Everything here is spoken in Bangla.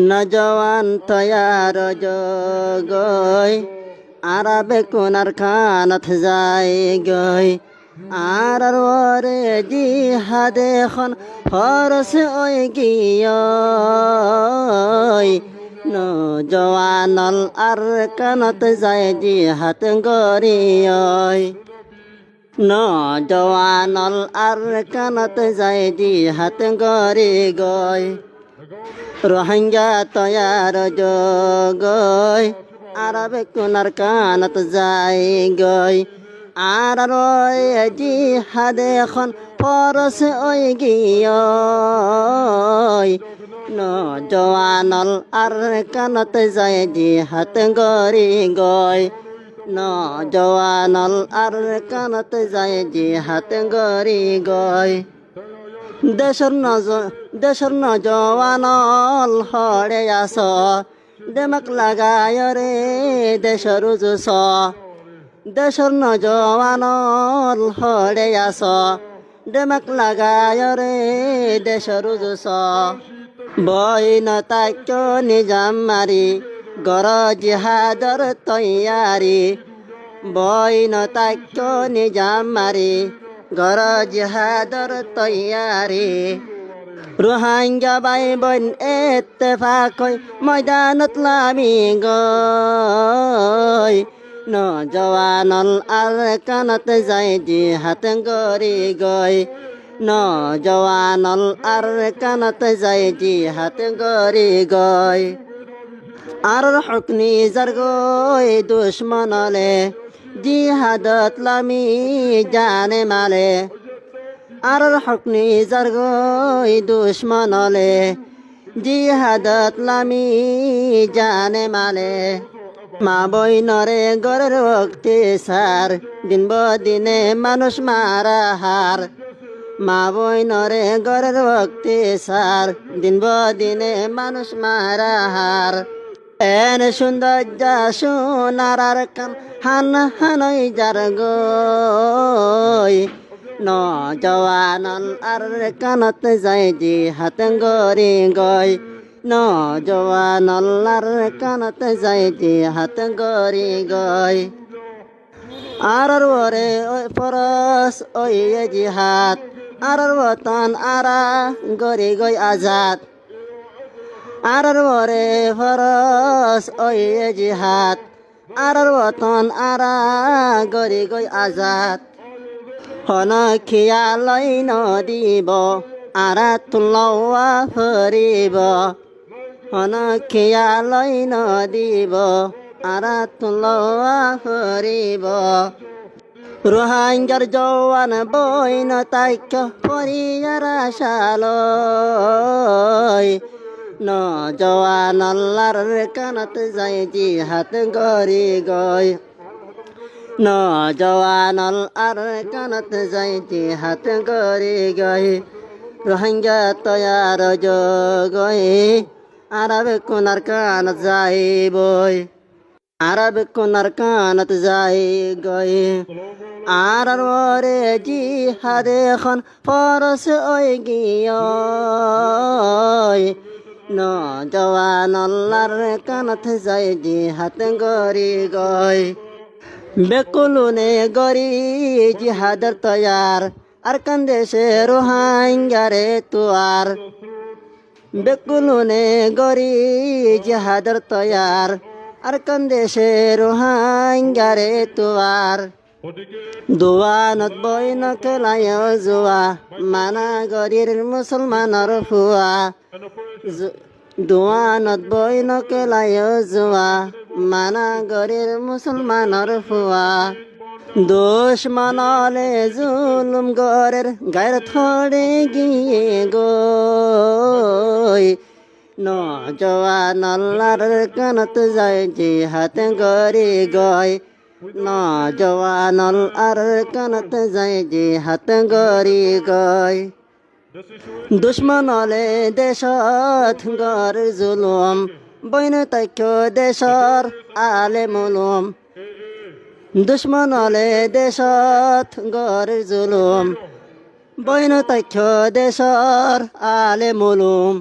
নজওয়ান তৈয়ার জগই আরবে কোনার খানত যায় গই আর ওরে জিহাদে খন ফরস ওই গিয়ই নজওয়ানল আর কানত যায় জিহাদ গরিয়ই নজওয়ানল আর কানত যায় জিহাদ গরি গই রোহিঙ্গা তৈয়ার জগই আরবে কোনার কানত যায় গই আর রয় জিহাদে এখন ফরস ওই গিয়ই নজওয়ানল আর কানত যায় জিহাদ গরি গই নজওয়ানল আর কানত যায় জিহাদ গরি গই দেশর নজওয়ানল হরে আস দেমাক লাগায় রে দেশর জুস দেশর নজওয়ানল হরে আস দেমাক লাগায় রে দেশর জুস বইন তাক্য নিজাম মারি গর জিহাদর তৈয়ারি বইন তাক্য নিজাম মারি গর জিহাদর তৈয়ারি রোহিঙ্গা বাই বোন ইত্তেফাক হই ময়দানত লামি গই নজওয়ানল আর কানত যায় জিহাদ গরি গই নজওয়ানল আর কানত যায় জিহাদ গরি গই আর হকনি জরগই দুশ্মনলে জিহাদত লামি জানে মালে আর হকনি জরগই দুশ্মনলে জিহাদত লামি জানে মালে মা বইনরে গরের ভক্তি সার দিন দিনে মানুষ মারা হার মা বইনরে গরের ভক্তি সার দিন দিনে মানুষ মারা হার এন সৌন্দর্য সোনার কান হান হানই যার গই নজওয়ানল আর কানত যায় জিহাদ গরি গই নজওয়ানল আর কানত যায় জিহাদ গরি গই আর ওরে ফরস ওই জিহাদ আর বতন আরা গরি গই আজাদ আর ওরে ফরস ওই জিহাদ আর বতন আরা গরি গই আজাদ হন খিয়ালই নদিব আরা তুলওয়া ফরিব হন খিয়ালই নদিব আরা তুলওয়া ফরিব রোহিঙ্গার জওয়ান বইন তাক্য পরিয়ার আশালয় নজওয়ানলার কানত যায় জিহাদ গরি গই নজওয়ানল আর কানত যায় জিহাদ গরি গই রোহিঙ্গা তৈয়ার জগই আরবে কোনার কানত যায় বই আরবে কোনার কানত যায় গই আর ওরে জিহাদ এখন ফরস ওই গিয়ই নজওয়ানলার কানত যায় জিহাদ গরি গই বেকুলুনে গরি জিহাদর তৈয়ার আর কান্দেশে রোহিঙ্গারে তুয়ার বেকুলুনে গরি জিহাদর তৈয়ার আর কান্দেশে রোহিঙ্গারে তুয়ার দোয়ানত বইন খেলায় জুয়া মানা গরির মুসলমানর ফুয়া দোয়ানত বইন খেলায় জুয়া মানা গরির মুসলমানর ফুয়া দুশ্মনলে জুলুম গরের গায়ের থড়ে গিয়ে গই নজওয়ানলার কানত যায় জিহাদ গরি গই নজওয়ানল আর কানত যায় জিহাদ গরি গই দুশ্মনলে দেশত গর জুলুম বইন তাক্য দেশর আলে মুলুম দুশ্মনলে দেশত গর জুলুম বইন তাক্য দেশর আলে মুলুম